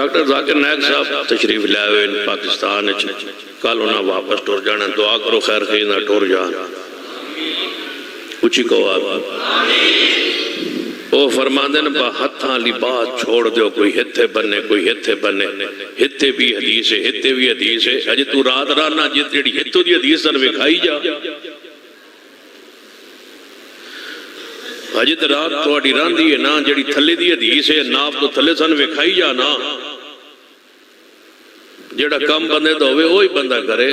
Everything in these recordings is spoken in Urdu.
ڈاکٹر ذاکر نائک صاحب تشریف لائے ہوئے پاکستان کل انہیں واپس ٹور جانا، دعا کرو خیر خیر نہ ٹور جان، اچھی کہو آپ وہ فرماندے نا با ہتھاں لی بات چھوڑ دیو، کوئی ہتھے بننے کوئی ہتھے بننے، ہتھے بھی حدیث ہے ہتھے بھی حدیث ہے، اجے تو رات رانا جیڑی ہتھو دی حدیث سن وکھائی جا، اجے تو رات تواڈی راندی ہے نا جیڑی تھلے دی حدیث ہے ناف تو تھلے سن وکھائی جا نا، جیڑا کام بندے تو ہوئے وہی بندہ کرے،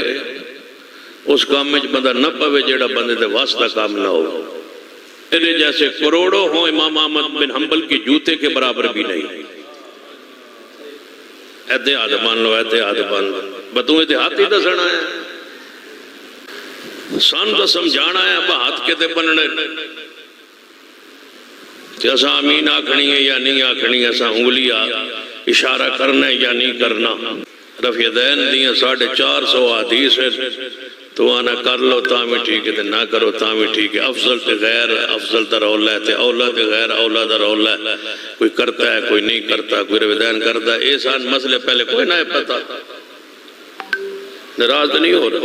اس کام میں بندہ نہ پوے جیڑا بندے دے واسطہ کام نہ ہو، انہیں جیسے کروڑوں ہوں امام احمد بن حنبل کی جوتے کے برابر بھی نہیں، احتیاط مان لو احتیاط مان لو، بتوں اتحادی دسنا ہے سان تو سمجھانا ہے بہت کے تے بننے کہ اسا امین آکھنی ہے یا نہیں آکھنی، اسا انگلی اشارہ کرنا ہے یا نہیں کرنا، رفع دین دیاں 450 حدیث ہے تو آنا کر لو تاں بھی ٹھیک ہے نہ کرو تاں بھی ٹھیک ہے، افضل تے غیر افضل تے رولا ہے تے اولا تے غیر اولا تے رولا ہے، کوئی کرتا ہے کوئی نہیں کرتا، کوئی رفع دین کرتا ہے، ایسان مسئلے پہلے کوئی نہ پتا، ناراض نہیں ہو رہا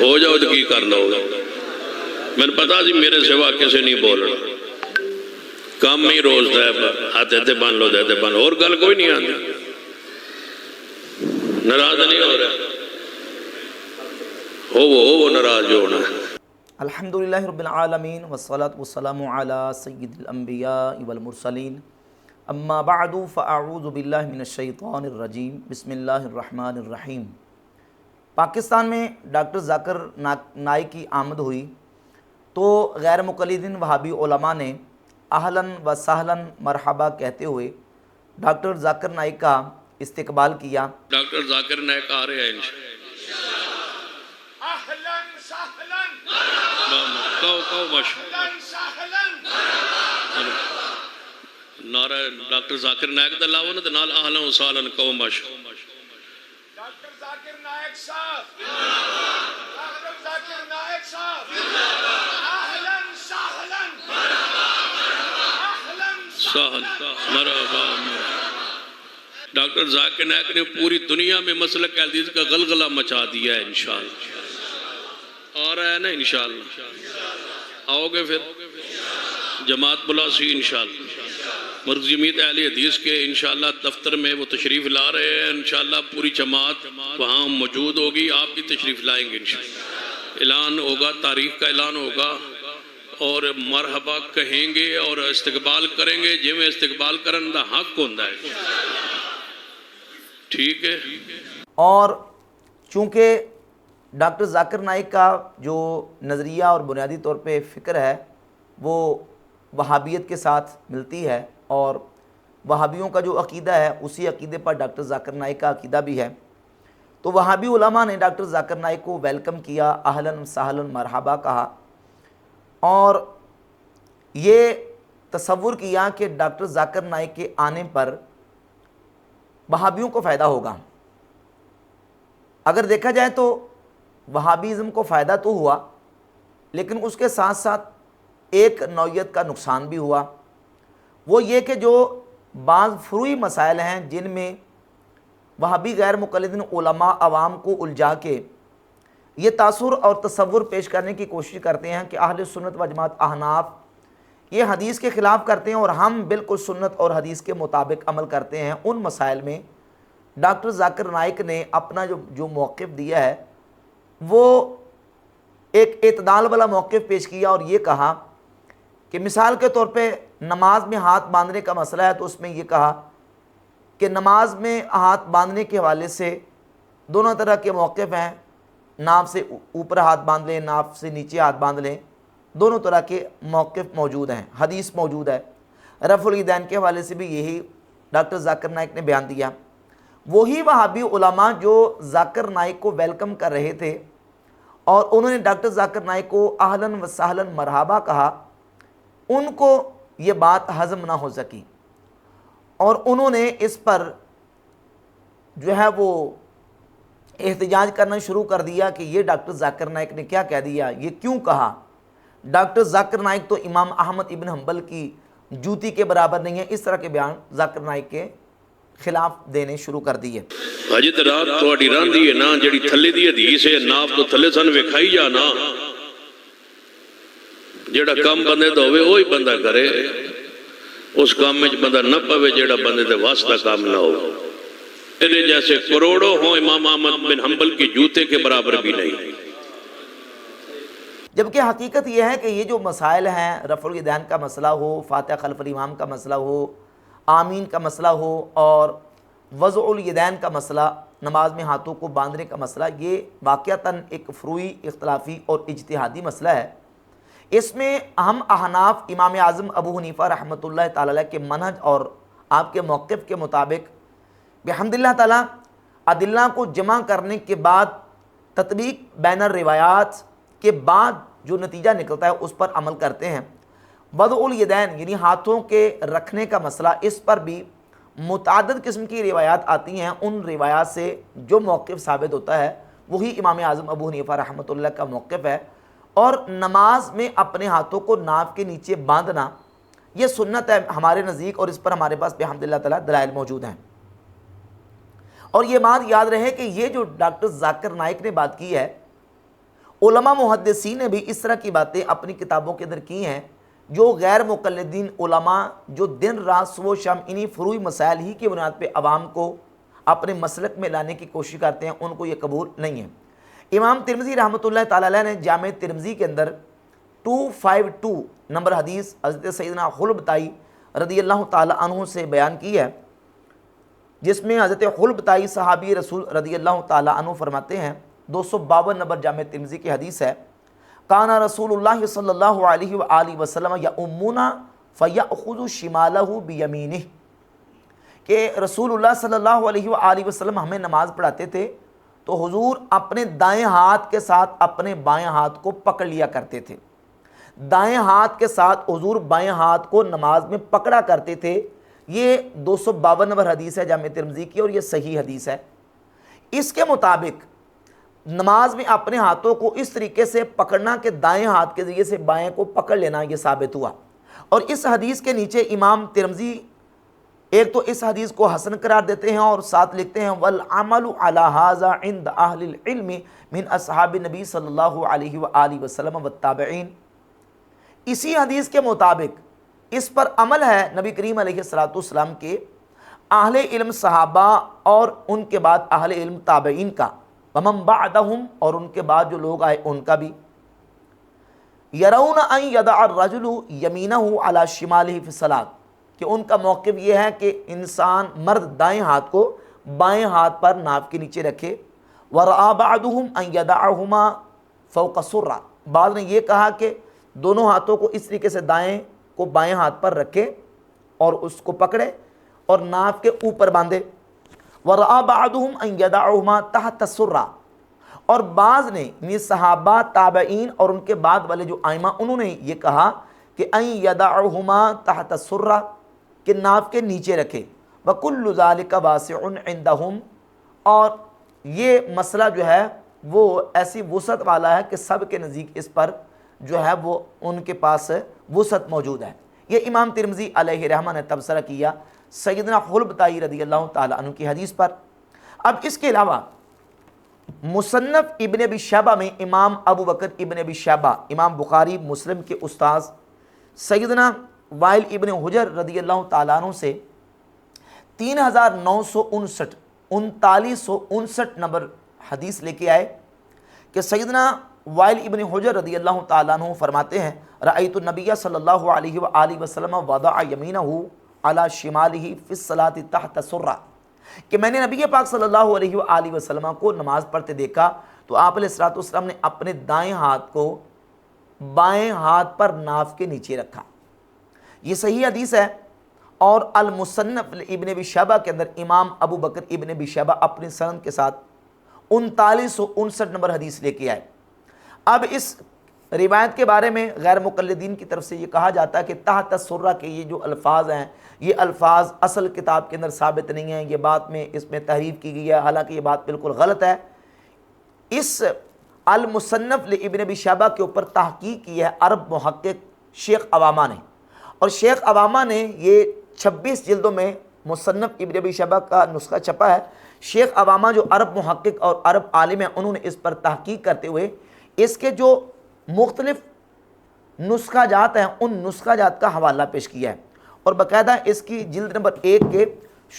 ہو جاؤ تو کی کر لو گا، میں نے پتا جی میرے سوا کسے نہیں بولنا، کام میں ہی روز ہے ہاتھ ایتے بان لو دیتے بان، اور گل کوئی نہیں آتی، ناراض نہیں ہو رہا ہو ناراض جو ہونا ہے۔ الحمدللہ رب العالمین والصلاة والسلام علی سید الانبیاء والمرسلین، اما بعد فاعوذ باللہ من الشیطان الرجیم، بسم اللہ الرحمن الرحیم۔ پاکستان میں ڈاکٹر ذاکر نائک کی آمد ہوئی تو غیر مقلدین وہابی علماء نے اہلاً و سہلاً مرحبا کہتے ہوئے ڈاکٹر ذاکر نائک کا استقبال کیا۔ ڈاکٹر ذاکر نائک آ رہے ہیں انشاءاللہ، نعرہ ڈاکٹر ذاکر نائک دا لاؤ نا نال اہلا و سہلا کہو ماشاء ڈاکٹر ذاکر نائک صاحب، ڈاکٹر ذاکر نائک صاحب، اہلاً سہلاً سہل مرحبا۔ ڈاکٹر ذاکر نائک نے پوری دنیا میں مسلک حدیث کا غلغلہ مچا دیا ہے انشاءاللہ، آ رہا ہے نا انشاءاللہ، آؤ گے پھر جماعت بلاسی انشاءاللہ، مرکزی جمعیت اہل حدیث کے انشاءاللہ دفتر میں وہ تشریف لا رہے ہیں، انشاءاللہ پوری جماعت وہاں موجود ہوگی، آپ بھی تشریف لائیں گے انشاءاللہ، اعلان ہوگا، تاریخ کا اعلان ہوگا اور مرحبا کہیں گے اور استقبال کریں گے، جی میں استقبال کرن دا حق ہوندہ ہے، ٹھیک ہے۔ اور چونکہ ڈاکٹر ذاکر نائک کا جو نظریہ اور بنیادی طور پہ فکر ہے وہ وہابیت کے ساتھ ملتی ہے اور وہابیوں کا جو عقیدہ ہے اسی عقیدے پر ڈاکٹر ذاکر نائک کا عقیدہ بھی ہے، تو وہابی علماء نے ڈاکٹر ذاکر نائک کو ویلکم کیا، اہلاً سہلاً مرحبا کہا اور یہ تصور کیا کہ ڈاکٹر ذاکر نائک کے آنے پر وہابیوں کو فائدہ ہوگا۔ اگر دیکھا جائے تو وہابیزم کو فائدہ تو ہوا لیکن اس کے ساتھ ساتھ ایک نوعیت کا نقصان بھی ہوا، وہ یہ کہ جو بعض فروعی مسائل ہیں جن میں وہابی غیر مقلدین علماء عوام کو الجھا کے یہ تاثر اور تصور پیش کرنے کی کوشش کرتے ہیں کہ اہل سنت و جماعت احناف یہ حدیث کے خلاف کرتے ہیں اور ہم بالکل سنت اور حدیث کے مطابق عمل کرتے ہیں، ان مسائل میں ڈاکٹر ذاکر نائک نے اپنا جو موقف دیا ہے وہ ایک اعتدال والا موقف پیش کیا اور یہ کہا کہ مثال کے طور پہ نماز میں ہاتھ باندھنے کا مسئلہ ہے تو اس میں یہ کہا کہ نماز میں ہاتھ باندھنے کے حوالے سے دونوں طرح کے موقف ہیں، ناف سے اوپر ہاتھ باندھ لیں ناف سے نیچے ہاتھ باندھ لیں، دونوں طرح کے موقف موجود ہیں، حدیث موجود ہے۔ رفع الیدین کے حوالے سے بھی یہی ڈاکٹر ذاکر نائک نے بیان دیا۔ وہی وہابی علماء جو ذاکر نائک کو ویلکم کر رہے تھے اور انہوں نے ڈاکٹر ذاکر نائک کو اہلاً و سہلاً مرحبا کہا، ان کو یہ بات ہضم نہ ہو سکی اور انہوں نے اس پر جو ہے وہ احتجاج کرنا شروع کر دیا کہ یہ ڈاکٹر ذاکر نائک نے کیا کہہ دیا، یہ کیوں کہا، ڈاکٹر ذاکر نائک تو امام احمد ابن حنبل کی جوتی کے برابر نہیں ہے، اس طرح کے بیان ذاکر نائک کے خلاف دینے شروع کر دیے۔ حاجی تے رات تہاڈی راندی ہے نا جڑی تھلے دی حدیث ہے ناف تو تھلے سن وکھائی جا نا جڑا کام بندے دا ہوئے وہی بندہ کرے اس کام میں بندہ نہ پوے جڑا بندے دے واسطہ کام نہ ہو انہیں جیسے کروڑوں ہوں امام احمد بن حنبل کی جوتے کے برابر بھی نہیں۔ جبکہ حقیقت یہ ہے کہ یہ جو مسائل ہیں رفع الیدین کا مسئلہ ہو، فاتحہ خلف الامام کا مسئلہ ہو، آمین کا مسئلہ ہو اور وضع الیدین کا مسئلہ، نماز میں ہاتھوں کو باندھنے کا مسئلہ، یہ واقعتاً ایک فروعی اختلافی اور اجتہادی مسئلہ ہے۔ اس میں ہم احناف امام اعظم ابو حنیفہ رحمۃ اللہ تعالی علیہ کے منہج اور آپ کے موقف کے مطابق بحمد اللہ تعالیٰ ادلہ کو جمع کرنے کے بعد تطبیق بین الروایات کے بعد جو نتیجہ نکلتا ہے اس پر عمل کرتے ہیں۔ وضع الیدین یعنی ہاتھوں کے رکھنے کا مسئلہ، اس پر بھی متعدد قسم کی روایات آتی ہیں۔ ان روایات سے جو موقف ثابت ہوتا ہے وہی امام اعظم ابو حنیفہ رحمۃ اللہ کا موقف ہے۔ اور نماز میں اپنے ہاتھوں کو ناف کے نیچے باندھنا یہ سنت ہے ہمارے نزدیک، اور اس پر ہمارے پاس بحمد اللہ تعالیٰ دلائل موجود ہیں۔ اور یہ بات یاد رہے کہ یہ جو ڈاکٹر ذاکر نائک نے بات کی ہے، علماء محدثین نے بھی اس طرح کی باتیں اپنی کتابوں کے اندر کی ہیں۔ جو غیر مقلدین علماء جو دن رات صبح و شام انہی فروعی مسائل ہی کی بنیاد پہ عوام کو اپنے مسلک میں لانے کی کوشش کرتے ہیں، ان کو یہ قبول نہیں ہے۔ امام ترمذی رحمۃ اللہ تعالی علیہ نے جامع ترمذی کے اندر 252 نمبر حدیث حضرت سیدنا حلبتائی رضی اللہ تعالی عنہ سے بیان کی ہے، جس میں حضرت حلبتائی صحابی رسول رضی اللہ تعالی عنہ فرماتے ہیں، 252 نمبر جامع ترمذی کی حدیث ہے، کانا رسول اللہ صلی اللہ علیہ وآلہ وسلم یؤمنا فیأخذ شمالہ بیمینہ، کہ رسول اللہ صلی اللہ علیہ وآلہ وسلم ہمیں نماز پڑھاتے تھے تو حضور اپنے دائیں ہاتھ کے ساتھ اپنے بائیں ہاتھ کو پکڑ لیا کرتے تھے۔ دائیں ہاتھ کے ساتھ حضور بائیں ہاتھ کو نماز میں پکڑا کرتے تھے۔ یہ 252 نمبر حدیث ہے جامع ترمذی کی، اور یہ صحیح حدیث ہے۔ اس کے مطابق نماز میں اپنے ہاتھوں کو اس طریقے سے پکڑنا کہ دائیں ہاتھ کے ذریعے سے بائیں کو پکڑ لینا، یہ ثابت ہوا۔ اور اس حدیث کے نیچے امام ترمذی ایک تو اس حدیث کو حسن قرار دیتے ہیں اور ساتھ لکھتے ہیں والعمل علی ھذا عند اہل العلم من اصحاب نبی صلی اللہ علیہ وآلہ وسلم والتابعین۔ اسی حدیث کے مطابق اس پر عمل ہے نبی کریم علیہ السلام کے، اہل علم صحابہ اور ان کے بعد اہل علم تابعین کا، ومن بعدہم اور ان کے بعد جو لوگ آئے ان کا بھی۔ یرون ان یدع الرجل یمینہ علی شمالہ فی الصلاۃ، کہ ان کا موقف یہ ہے کہ انسان مرد دائیں ہاتھ کو بائیں ہاتھ پر ناف کے نیچے رکھے۔ ورآ بعضهم ان یدعہما فوق السرہ، بعض نے یہ کہا کہ دونوں ہاتھوں کو اس طریقے سے دائیں کو بائیں ہاتھ پر رکھے اور اس کو پکڑے اور ناف کے اوپر باندھے۔ ورآ بعضهم ان یدعہما تحت السرہ، اور بعض نے یعنی صحابہ تابعین اور ان کے بعد والے جو ائمہ انہوں نے یہ کہا کہ ان یدعہما تحت السرہ، کہ ناف کے نیچے رکھے۔ وَكُلُّ ذَلِكَ وَاسِعٌ عِنْدَهُمْ، اور یہ مسئلہ جو ہے وہ ایسی وسعت والا ہے کہ سب کے نزدیک اس پر جو ہے وہ ان کے پاس وسعت موجود ہے۔ یہ امام ترمذی علیہ رحمہ نے تبصرہ کیا سیدنا حلبتائی رضی اللہ تعالی عنہ کی حدیث پر۔ اب اس کے علاوہ مصنف ابن ابی شیبہ میں امام ابو بکر ابن ابی شیبہ، امام بخاری مسلم کے استاذ سیدنا وائل ابن حجر رضی اللہ تعالیٰ عنہ سے 3959 نمبر حدیث لے کے آئے کہ سیدنا وائل ابن حجر رضی اللہ تعالیٰ عنہ فرماتے ہیں، رأیت النبی صلی اللہ علیہ وآلہ وسلم وضع یمینہ علی شمالہ فی الصلاۃ تحت السرہ، کہ میں نے نبی پاک صلی اللہ علیہ وآلہ وسلم کو نماز پڑھتے دیکھا تو آپ علیہ الصلوۃ والسلام نے اپنے دائیں ہاتھ کو بائیں ہاتھ پر ناف کے نیچے رکھا۔ یہ صحیح حدیث ہے۔ اور المصنف ابن ابی شیبہ کے اندر امام ابو بکر ابن ابی شیبہ اپنی سند کے ساتھ 3959 نمبر حدیث لے کے آئے۔ اب اس روایت کے بارے میں غیر مقلدین کی طرف سے یہ کہا جاتا ہے کہ تحت السرہ کے یہ جو الفاظ ہیں، یہ الفاظ اصل کتاب کے اندر ثابت نہیں ہیں، یہ بات میں اس میں تحریف کی گئی ہے، حالانکہ یہ بات بالکل غلط ہے۔ اس المصنف ابن ابی شیبہ کے اوپر تحقیق کی ہے عرب محقق شیخ عوامہ نے، اور شیخ عوامہ نے یہ 26 جلدوں میں مصنف ابن ابی شیبہ کا نسخہ چھپا ہے، شیخ عوامہ جو عرب محقق اور عرب عالم ہیں انہوں نے اس پر تحقیق کرتے ہوئے اس کے جو مختلف نسخہ جات ہیں ان نسخہ جات کا حوالہ پیش کیا ہے، اور باقاعدہ اس کی جلد نمبر 1 کے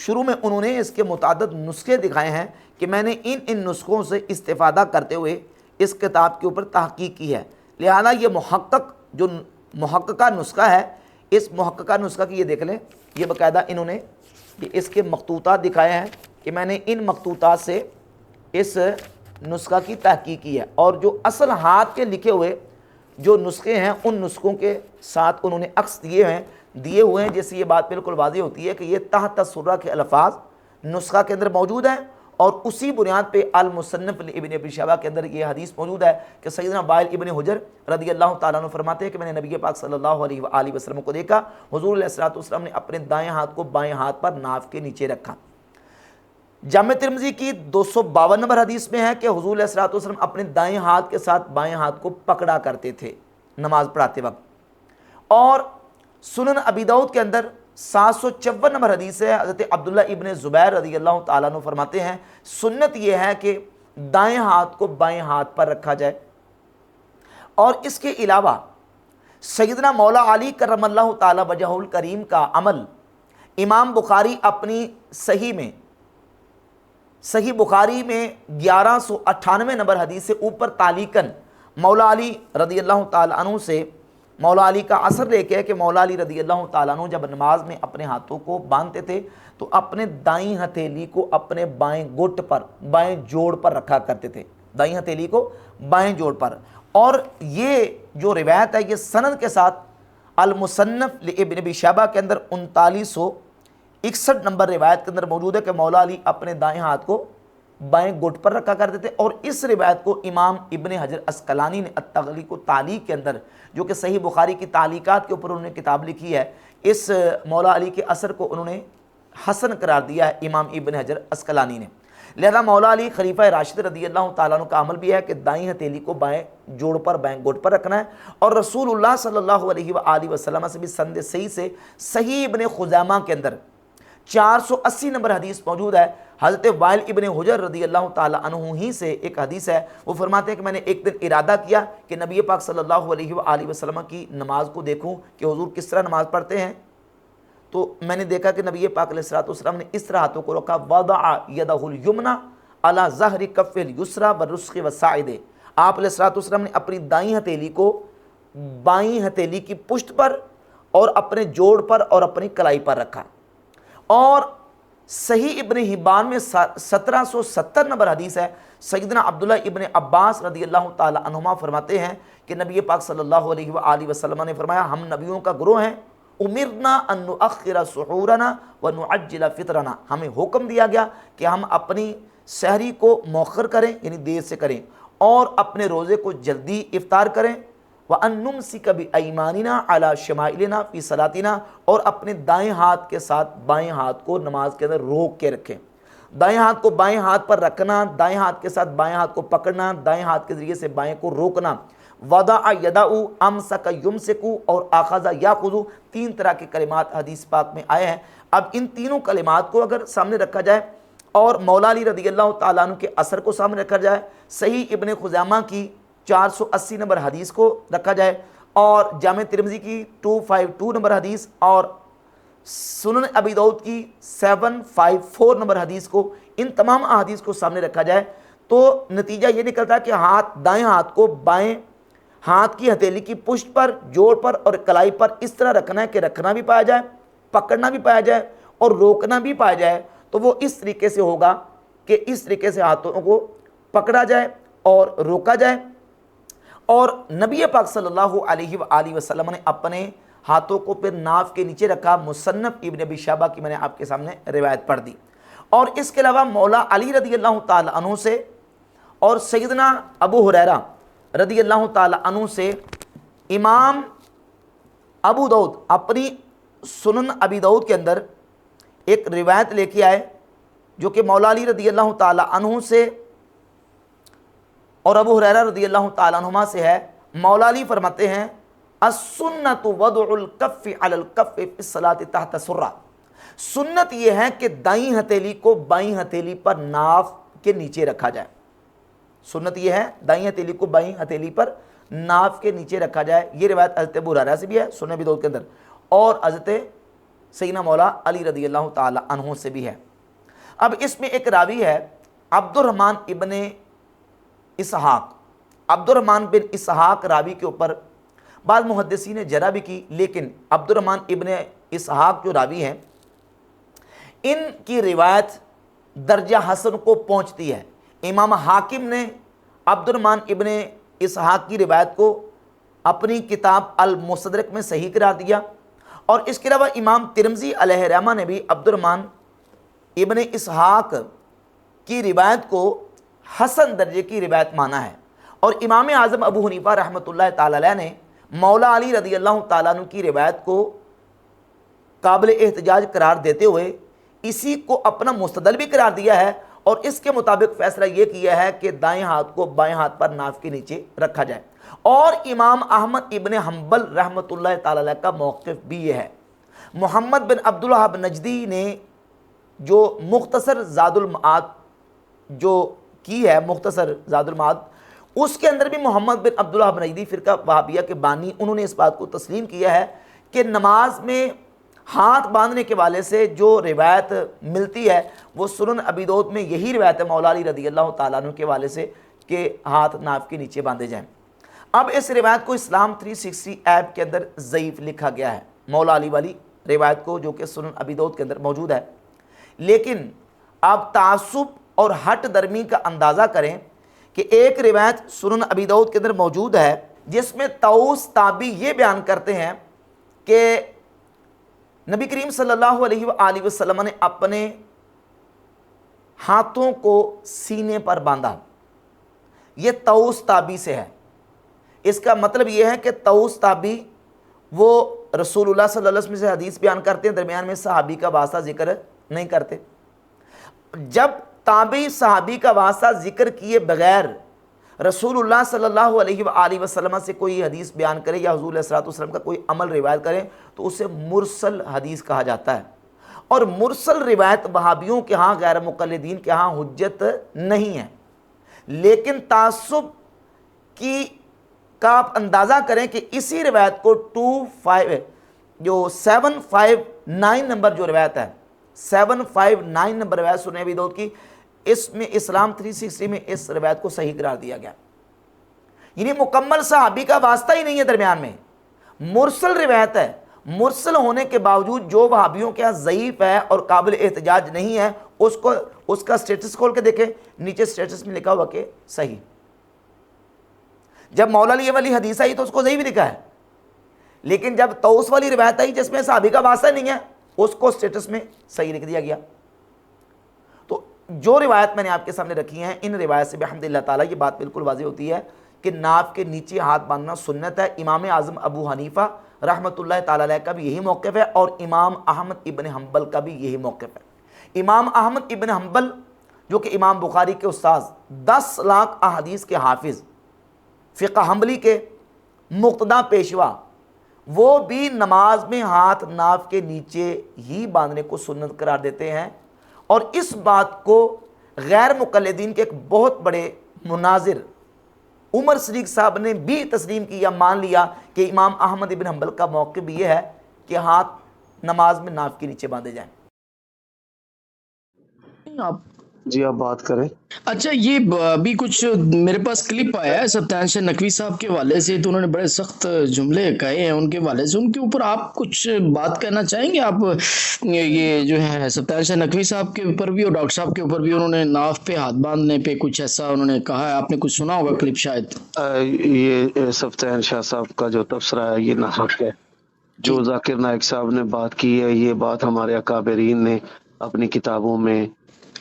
شروع میں انہوں نے اس کے متعدد نسخے دکھائے ہیں کہ میں نے ان نسخوں سے استفادہ کرتے ہوئے اس کتاب کے اوپر تحقیق کی ہے۔ لہذا یہ محقق جو محققہ نسخہ ہے، اس محققہ نسخہ کی یہ دیکھ لیں، یہ باقاعدہ انہوں نے اس کے مخطوطات دکھائے ہیں کہ میں نے ان مخطوطات سے اس نسخہ کی تحقیق کی ہے، اور جو اصل ہاتھ کے لکھے ہوئے جو نسخے ہیں ان نسخوں کے ساتھ انہوں نے عکس دیے ہوئے ہیں، جس سے یہ بات بالکل واضح ہوتی ہے کہ یہ تحت سرہ کے الفاظ نسخہ کے اندر موجود ہیں، اور اسی بنیاد پہ المصنف ابن ابی شیبہ کے اندر یہ حدیث موجود ہے کہ سیدنا وائل ابن حجر رضی اللہ تعالیٰ عنہ فرماتے ہیں کہ میں نے نبی پاک صلی اللہ علیہ وآلہ وسلم کو دیکھا، حضور علیہ الصلوۃ والسلام نے اپنے دائیں ہاتھ کو بائیں ہاتھ پر ناف کے نیچے رکھا۔ جامع ترمذی کی 252 نمبر حدیث میں ہے کہ حضور علیہ الصلوۃ والسلام اپنے دائیں ہاتھ کے ساتھ بائیں ہاتھ کو پکڑا کرتے تھے نماز پڑھاتے وقت، اور سنن ابی داؤد کے اندر 754 نمبر حدیث ہے، حضرت عبداللہ ابن زبیر رضی اللہ تعالیٰ عنہ فرماتے ہیں سنت یہ ہے کہ دائیں ہاتھ کو بائیں ہاتھ پر رکھا جائے، اور اس کے علاوہ سیدنا مولا علی کرم اللہ تعالیٰ وجہہ الکریم کا عمل امام بخاری اپنی صحیح بخاری میں 1198 نمبر حدیث سے اوپر تعلیقاً مولا علی رضی اللہ تعالیٰ عنہ سے مولا علی کا اثر لے کے ہے کہ مولا علی رضی اللہ تعالیٰ عنہ جب نماز میں اپنے ہاتھوں کو باندھتے تھے تو اپنے دائیں ہتھیلی کو اپنے بائیں گٹ پر بائیں جوڑ پر رکھا کرتے تھے، دائیں ہتھیلی کو بائیں جوڑ پر، اور یہ جو روایت ہے یہ سند کے ساتھ المصنف لابن ابی شیبہ کے اندر 3961 نمبر روایت کے اندر موجود ہے کہ مولا علی اپنے دائیں ہاتھ کو بائیں گٹ پر رکھا کرتے تھے، اور اس روایت کو امام ابن حجر اسقلانی نے التغلیق و تعلیق کے اندر، جو کہ صحیح بخاری کی تعلیقات کے اوپر انہوں نے کتاب لکھی ہے، اس مولا علی کے اثر کو انہوں نے حسن قرار دیا ہے امام ابن حجر اسقلانی نے۔ لہذا مولا علی خلیفہ راشد رضی اللہ تعالیٰ عنہ کا عمل بھی ہے کہ دائیں ہتھیلی کو بائیں جوڑ پر بائیں گوٹ پر رکھنا ہے، اور رسول اللہ صلی اللہ علیہ وآلہ وسلم سے بھی سند صحیح سے صحیح ابن خزیمہ کے اندر 480 نمبر حدیث موجود ہے، حضرت وائل ابن حجر رضی اللہ تعالیٰ عنہ ہی سے ایک حدیث ہے، وہ فرماتے ہیں کہ میں نے ایک دن ارادہ کیا کہ نبی پاک صلی اللہ علیہ وآلہ وسلم کی نماز کو دیکھوں کہ حضور کس طرح نماز پڑھتے ہیں، تو میں نے دیکھا کہ نبی پاک علیہ الصلوۃ والسلام نے اس طرح ہاتھوں کو رکھا، وضع یدہ الیمنی علی ظہر کف الیسری والرسغ والساعد، آپ علیہ الصلوۃ والسلام نے اپنی دائیں ہتھیلی کو بائیں ہتھیلی کی پشت پر اور اپنے جوڑ پر اور اپنی کلائی پر رکھا، اور صحیح ابن حبان میں 1770 نمبر حدیث ہے، سیدنا عبداللہ ابن عباس رضی اللہ تعالیٰ عنہما فرماتے ہیں کہ نبی پاک صلی اللہ علیہ وآلہ وسلم نے فرمایا ہم نبیوں کا گروہ ہیں، امرنا ان نؤخر سحورنا ونعجل فطرنا، ہمیں حکم دیا گیا کہ ہم اپنی سحری کو مؤخر کریں یعنی دیر سے کریں، اور اپنے روزے کو جلدی افطار کریں، وَأَن نُمْسِكَ بِأَيْمَانِنَا عَلَى شَمَائِلِنَا فِي صَلَاتِنَا، اور اپنے دائیں ہاتھ کے ساتھ بائیں ہاتھ کو نماز کے اندر روک کے رکھیں، دائیں ہاتھ کو بائیں ہاتھ پر رکھنا، دائیں ہاتھ کے ساتھ بائیں ہاتھ کو پکڑنا، دائیں ہاتھ کے ذریعے سے بائیں کو روکنا، وَضَعَ يَدَعُ أَمْسَكَ يُمْسِكُ اور آخذ يَأْخُذُ، 3 طرح کے کلمات حدیث پاک میں آئے ہیں۔ اب ان تینوں کلمات کو اگر سامنے رکھا جائے اور مولا علی رضی اللہ تعالیٰ عنہ کے اثر کو سامنے رکھا جائے، صحیح ابن خزیمہ کی 480 نمبر حدیث کو رکھا جائے، اور جامع ترمذی کی 252 نمبر حدیث اور سنن ابی داؤد کی 754 نمبر حدیث کو، ان تمام احادیث کو سامنے رکھا جائے تو نتیجہ یہ نکلتا ہے کہ دائیں ہاتھ کو بائیں ہاتھ کی ہتھیلی کی پشت پر، جوڑ پر اور کلائی پر اس طرح رکھنا ہے کہ رکھنا بھی پایا جائے، پکڑنا بھی پایا جائے اور روکنا بھی پایا جائے، تو وہ اس طریقے سے ہوگا کہ اس طریقے سے ہاتھوں کو پکڑا جائے اور روکا جائے۔ اور نبی پاک صلی اللہ علیہ وآلہ وسلم نے اپنے ہاتھوں کو پھر ناف کے نیچے رکھا، مصنف ابن ابی شیبہ کی میں نے آپ کے سامنے روایت پڑھ دی۔ اور اس کے علاوہ مولا علی رضی اللہ تعالیٰ عنہ سے اور سیدنا ابو ہریرہ رضی اللہ تعالیٰ عنہ سے امام ابو داؤد اپنی سنن ابی داؤد کے اندر ایک روایت لے کے آئے جو کہ مولا علی رضی اللہ تعالیٰ عنہ سے اور ابو ہریرہ رضی اللہ تعالیٰ عنہما سے ہے۔ مولا علی فرماتے ہیں السنت وضع الکف علی الکف فی الصلاۃ تحت سرہ، سنت یہ ہے کہ دائیں ہتھیلی کو بائیں ہتھیلی پر ناف کے نیچے رکھا جائے. سنت یہ ہے دائیں ہتھیلی کو بائیں ہتھیلی پر ناف کے نیچے رکھا جائے. یہ روایت حضرت ابو ہریرہ سے بھی ہے سنن ابی داؤد کے اندر, اور حضرت سیدنا مولا علی رضی اللہ تعالی عنہ سے بھی ہے. اب اس میں ایک راوی ہے عبد الرحمن ابن اسحاق. عبد الرحمن بن اسحاق راوی کے اوپر بعض محدثین نے جرح بھی کی, لیکن عبد الرحمن ابن اسحاق جو راوی ہیں ان کی روایت درجہ حسن کو پہنچتی ہے. امام حاکم نے عبد الرحمن ابن اسحاق کی روایت کو اپنی کتاب المستدرک میں صحیح قرار دیا, اور اس کے علاوہ امام ترمذی علیہ رحمہ نے بھی عبد الرحمن ابن اسحاق کی روایت کو حسن درجے کی روایت مانا ہے. اور امام اعظم ابو حنیفہ رحمۃ اللہ تعالی علیہ نے مولا علی رضی اللہ تعالیٰ عنہ کی روایت کو قابل احتجاج قرار دیتے ہوئے اسی کو اپنا مستدل بھی قرار دیا ہے, اور اس کے مطابق فیصلہ یہ کیا ہے کہ دائیں ہاتھ کو بائیں ہاتھ پر ناف کے نیچے رکھا جائے. اور امام احمد ابن حنبل رحمۃ اللہ تعالی علیہ کا موقف بھی یہ ہے. محمد بن عبدالوہاب نجدی نے جو مختصر زاد المعاد جو کی ہے, مختصر زاد المعاد, اس کے اندر بھی محمد بن عبدالوہاب نجدی فرقہ وہابیہ کے بانی انہوں نے اس بات کو تسلیم کیا ہے کہ نماز میں ہاتھ باندھنے کے والے سے جو روایت ملتی ہے وہ سنن ابی داؤد میں یہی روایت ہے مولا علی رضی اللہ تعالیٰ عنہ کے والے سے کہ ہاتھ ناف کے نیچے باندھے جائیں. اب اس روایت کو اسلام 360 ایپ کے اندر ضعیف لکھا گیا ہے, مولا علی والی روایت کو, جو کہ سنن ابی داؤد کے اندر موجود ہے. لیکن آپ تعصب اور ہٹ درمی کا اندازہ کریں کہ ایک روایت سنن ابی داؤد کے اندر موجود ہے جس میں طاؤس تابعی یہ بیان کرتے ہیں کہ نبی کریم صلی اللہ علیہ وآلہ وسلم نے اپنے ہاتھوں کو سینے پر باندھا. یہ طاؤس تابعی سے ہے. اس کا مطلب یہ ہے کہ طاؤس تابعی وہ رسول اللہ صلی اللہ علیہ وسلم سے حدیث بیان کرتے ہیں, درمیان میں صحابی کا واسطہ ذکر نہیں کرتے. جب تابعی صحابی کا واسطہ ذکر کیے بغیر رسول اللہ صلی اللہ علیہ وآلہ وسلم سے کوئی حدیث بیان کرے یا حضور علیہ الصلوۃ والسلام کا کوئی عمل روایت کرے تو اسے مرسل حدیث کہا جاتا ہے. اور مرسل روایت وہابیوں کے ہاں, غیر مقلدین کے ہاں حجت نہیں ہے. لیکن تعصب کی کا آپ اندازہ کریں کہ اسی روایت کو 759 نمبر جو روایت ہے, 759 نمبر روایت سنن ابی داؤد کی, اس میں اسلام 360 میں اس روایت کو صحیح قرار دیا گیا. یعنی مکمل صحابی کا واسطہ ہی نہیں ہے, درمیان میں مرسل روایت ہے. مرسل ہونے کے باوجود جو وہابیوں کے ہاں ضعیف ہے اور قابل احتجاج نہیں ہے, اس کا سٹیٹس کھول کے دیکھیں, نیچے سٹیٹس میں لکھا ہوا کہ صحیح. جب مولا علی والی حدیث آئی تو اس کو صحیح بھی لکھا ہے, لیکن جب طاؤس والی روایت آئی جس میں صحابی کا واسطہ نہیں ہے اس کو سٹیٹس میں صحیح لکھ دیا گیا. تو جو روایت میں نے آپ کے سامنے رکھی ہیں, ان روایت سے بحمدللہ تعالیٰ یہ بات بالکل واضح ہوتی ہے کہ ناف کے نیچے ہاتھ باندھنا سنت ہے. امام اعظم ابو حنیفہ رحمۃ اللہ تعالیٰ علیہ کا بھی یہی موقف ہے, اور امام احمد ابن حنبل کا بھی یہی موقف ہے. امام احمد ابن حنبل جو کہ امام بخاری کے استاذ, 10 لاکھ احادیث کے حافظ, فقہ حنبلی کے مقتدی پیشوا, وہ بھی نماز میں ہاتھ ناف کے نیچے ہی باندھنے کو سنت قرار دیتے ہیں. اور اس بات کو غیر مقلدین کے ایک بہت بڑے مناظر عمر صدیق صاحب نے بھی تسلیم کیا, مان لیا کہ امام احمد ابن حنبل کا موقف بھی یہ ہے کہ ہاتھ نماز میں ناف کے نیچے باندھے جائیں. جی آپ بات کریں. اچھا, یہ ابھی کچھ میرے پاس کلپ آیا ہے سبطان شاہ نقوی صاحب کے حوالے سے, تو انہوں نے بڑے سخت جملے کہے ہیں ان کے حوالے سے. ان کے اوپر آپ کچھ بات کرنا چاہیں گے؟ آپ یہ جو ہے سبطان شاہ نقوی صاحب کے اوپر بھی اور ڈاکٹر صاحب کے اوپر بھی انہوں نے ناف پہ ہاتھ باندھنے پہ کچھ ایسا انہوں نے کہا ہے, آپ نے کچھ سنا ہوگا کلپ شاید. یہ سبطان شاہ صاحب کا جو تبصرہ ہے یہ ناحق ہے. جو ذاکر نائک صاحب نے بات کی ہے, یہ بات ہمارے اکابرین نے اپنی کتابوں میں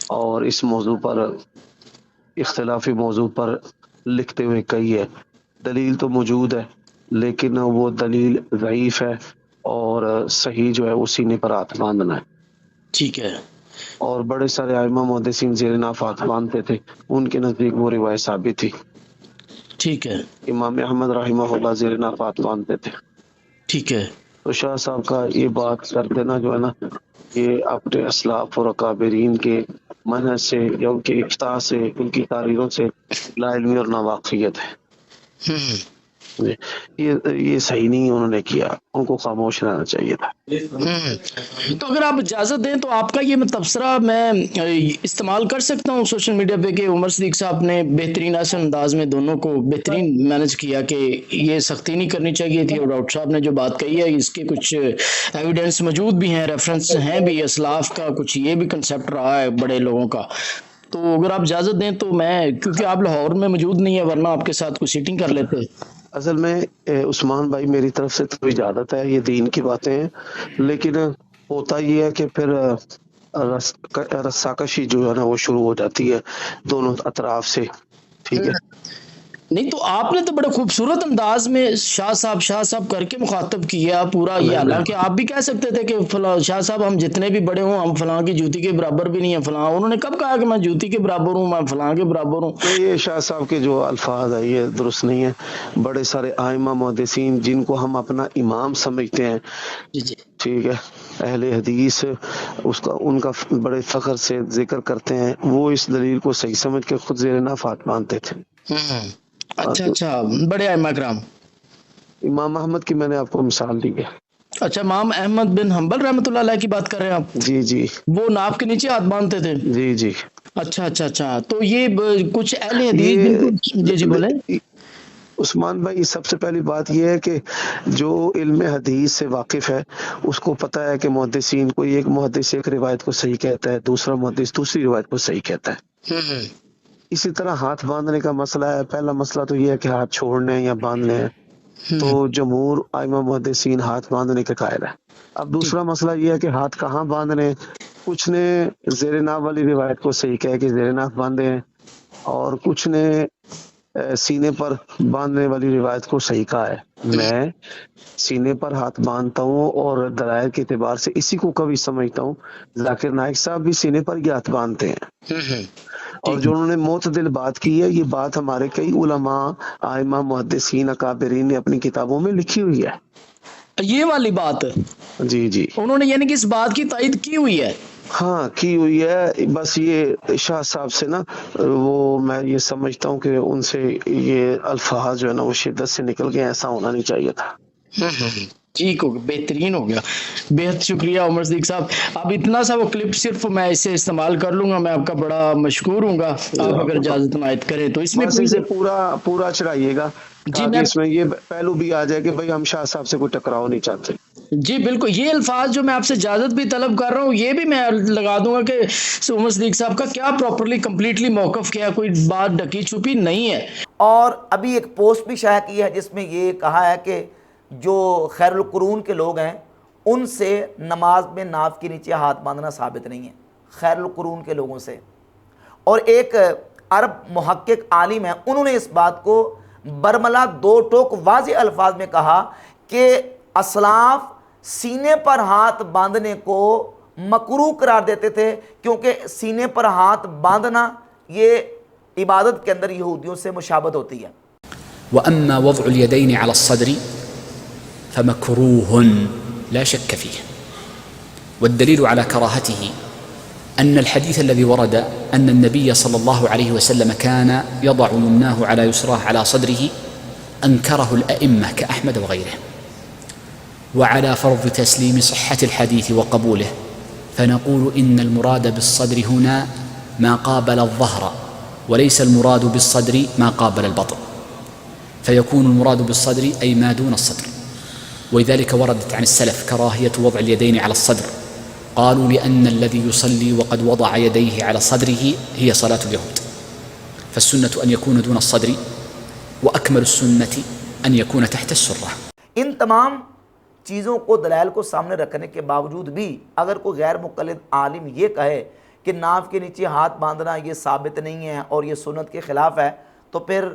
اور اس موضوع پر, اختلافی موضوع پر لکھتے ہوئے کہی ہے. دلیل تو موجود ہے لیکن وہ دلیل ضعیف ہے, اور صحیح جو ہے وہ سینے پر ہاتھ باندھنا ہے. ٹھیک ہے. اور بڑے سارے ائمہ محدثین زیر ناف ہاتھ باندھتے تھے, ان کے نزدیک وہ روایت ثابت تھی. ٹھیک ہے. امام احمد رحمہ اللہ زیر ناف ہاتھ باندھتے تھے. ٹھیک ہے. تو شاہ صاحب کا یہ بات کر دینا جو ہے نا یہ اپنے اسلاف اور اکابرین کے منہج سے یا ان کے افتاء سے، ان کی تحریروں سے لا علمی اور ناواقفیت ہے۔ یہ صحیح نہیں انہوں نے کیا، ان کو خاموش رہنا چاہیے تھا۔ تو اگر آپ اجازت دیں تو آپ کا یہ تبصرہ میں استعمال کر سکتا ہوں سوشل میڈیا پہ کہ عمر صدیق صاحب نے بہترین آسان انداز میں دونوں کو بہترین مینج کیا کہ یہ سختی نہیں کرنی چاہیے تھی، اور ڈاکٹر صاحب نے جو بات کہی ہے اس کے کچھ ایویڈنس موجود بھی ہیں، ریفرنس ہیں بھی، اسلاف کا کچھ یہ بھی کنسیپٹ رہا ہے بڑے لوگوں کا۔ تو اگر آپ اجازت دیں تو میں، کیونکہ آپ لاہور میں موجود نہیں ہے ورنہ آپ کے ساتھ کوئی سیٹنگ کر لیتے۔ اصل میں عثمان بھائی میری طرف سے تو اجازت ہے، یہ دین کی باتیں ہیں، لیکن ہوتا یہ ہے کہ پھر رساکشی جو ہے نا وہ شروع ہو جاتی ہے دونوں اطراف سے، ٹھیک ہے۔ نہیں تو آپ نے تو بڑے خوبصورت انداز میں شاہ صاحب کر کے مخاطب کیا پورا یہ، حالانکہ آپ بھی کہہ سکتے تھے کہ فلاں شاہ صاحب ہم جتنے بھی بڑے ہوں ہم فلاں کی جوتی کے برابر بھی نہیں ہیں فلاں، انہوں نے کب کہا کہ میں جوتی کے برابر ہوں، میں فلاں کے برابر ہوں؟ یہ شاہ صاحب کے جو الفاظ ہیں یہ درست نہیں ہیں۔ بڑے سارے ائمہ محدثین جن کو ہم اپنا امام سمجھتے ہیں، جی ٹھیک ہے، اہل حدیث ان کا بڑے فخر سے ذکر کرتے ہیں، وہ اس دلیل کو صحیح سمجھ کے خود زیر ناف ہاتھ باندھتے تھے۔ اچھا بڑے ائمہ کرام، امام احمد کی میں نے آپ کو مثال دی ہے۔ اچھا امام احمد بن حنبل رحمۃ اللہ علیہ کی بات کر رہے ہیں آپ؟ جی وہ ناف کے نیچے ہاتھ باندھتے تھے؟ جی اچھا تو یہ کچھ اہل حدیث جن کو جی بولیں۔ عثمان بھائی سب سے پہلی بات یہ ہے کہ جو علم حدیث سے واقف ہے اس کو پتہ ہے کہ محدثین، کوئی ایک محدث ایک روایت کو صحیح کہتا ہے، دوسرا محدث دوسری روایت کو صحیح کہتا ہے۔ اسی طرح ہاتھ باندھنے کا مسئلہ ہے، پہلا مسئلہ تو یہ ہے کہ ہاتھ چھوڑنے ہیں یا باندھنے ہیں، تو جمہور ائمہ محدثین ہاتھ باندھنے کے قائل ہے۔ اب دوسرا مسئلہ یہ ہے کہ ہاتھ کہاں باندھنے، کچھ نے زیر ناف والی روایت کو صحیح کہہ کے زیر ناف باندھے ہیں، اور کچھ نے سینے پر باندھنے والی روایت کو صحیح کہا ہے۔ میں سینے پر ہاتھ باندھتا ہوں اور دلائل کے اعتبار سے اسی کو کبھی سمجھتا ہوں۔ ذاکر نائک صاحب بھی سینے پر ہی ہاتھ باندھتے ہیں، اور جو انہوں نے معتدل بات کی ہے، یہ بات ہمارے کئی علماء ائمہ محدثین اکابرین نے اپنی کتابوں میں لکھی ہوئی ہے۔ یہ والی بات جی انہوں نے یعنی کہ اس بات کی تائید کی ہوئی ہے؟ ہاں کی ہوئی ہے، بس یہ شاہ صاحب سے نا وہ میں یہ سمجھتا ہوں کہ ان سے یہ الفاظ جو ہے نا وہ شدت سے نکل گئے، ایسا ہونا نہیں چاہیے تھا۔ ٹھیک ہو گیا، بہترین ہو گیا، بہت شکریہ عمر صدیق صاحب۔ اب اتنا سا وہ کلپ صرف میں اسے استعمال کر لوں گا، میں آپ کا بڑا مشکور ہوں گا، آپ اگر اجازت عنایت کریں تو اس میں بس اسے پورا چڑھائیے گا جی تاکہ اس میں یہ پہلو بھی آ جائے کہ بھائی ہم شاہ صاحب سے کوئی ٹکراؤ نہیں چاہتے۔ جی بالکل، یہ الفاظ جو میں آپ سے اجازت بھی طلب کر رہا ہوں یہ بھی میں لگا دوں گا کہ عمر صدیق صاحب کا کیا پراپرلی کمپلیٹلی موقف کیا، کوئی بات ڈکی چھپی نہیں ہے۔ اور ابھی ایک پوسٹ بھی شائع کی ہے جس میں یہ کہا ہے کہ جو خیر القرون کے لوگ ہیں ان سے نماز میں ناف کے نیچے ہاتھ باندھنا ثابت نہیں ہے، خیر القرون کے لوگوں سے۔ اور ایک عرب محقق عالم ہے، انہوں نے اس بات کو برملا دو ٹوک واضح الفاظ میں کہا کہ اسلاف سینے پر ہاتھ باندھنے کو مکروہ قرار دیتے تھے، کیونکہ سینے پر ہاتھ باندھنا یہ عبادت کے اندر یہودیوں سے مشابہت ہوتی ہے۔ وأما وضع اليدين على الصدر فمكروه لا شك فيه، والدليل على كراهته أن الحديث الذي ورد أن النبي صلى الله عليه وسلم كان يضع يمناه على يسراه على صدره أنكره الأئمة كأحمد وغيره، وعلى فرض تسليم صحة الحديث وقبوله فنقول إن المراد بالصدر هنا ما قابل الظهر، وليس المراد بالصدر ما قابل البطن، فيكون المراد بالصدر أي ما دون الصدر. ولذلك وردت عن السلف كراهية وضع اليدين على الصدر، قالوا لأن الذي يصلي وقد وضع يديه على صدره هي صلاة اليهود، فالسنة أن يكون دون الصدر، وأكمل السنة أن يكون تحت السرة۔ ان تمام چیزوں کو دلائل کو سامنے رکھنے کے باوجود بھی اگر کوئی غیر مقلد عالم یہ کہے کہ ناف کے نیچے ہاتھ باندھنا یہ ثابت نہیں ہے اور یہ سنت کے خلاف ہے، تو پھر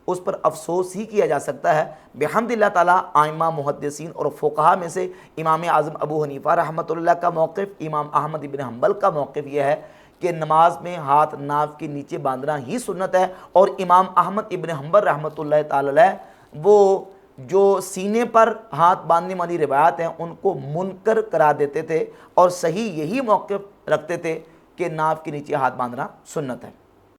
اس پر افسوس ہی کیا جا سکتا ہے۔ بحمد اللہ تعالیٰ ائمہ محدثین اور فقہا میں سے امام اعظم ابو حنیفہ رحمۃ اللہ کا موقف، امام احمد ابن حنبل کا موقف یہ ہے کہ نماز میں ہاتھ ناف کے نیچے باندھنا ہی سنت ہے، اور امام احمد ابن حنبل رحمۃ اللہ تعالی علیہ وہ جو سینے پر ہاتھ باندھنے والی روایات ہیں ان کو منکر قرار دیتے تھے اور صحیح یہی موقف رکھتے تھے کہ ناف کے نیچے ہاتھ باندھنا سنت ہے۔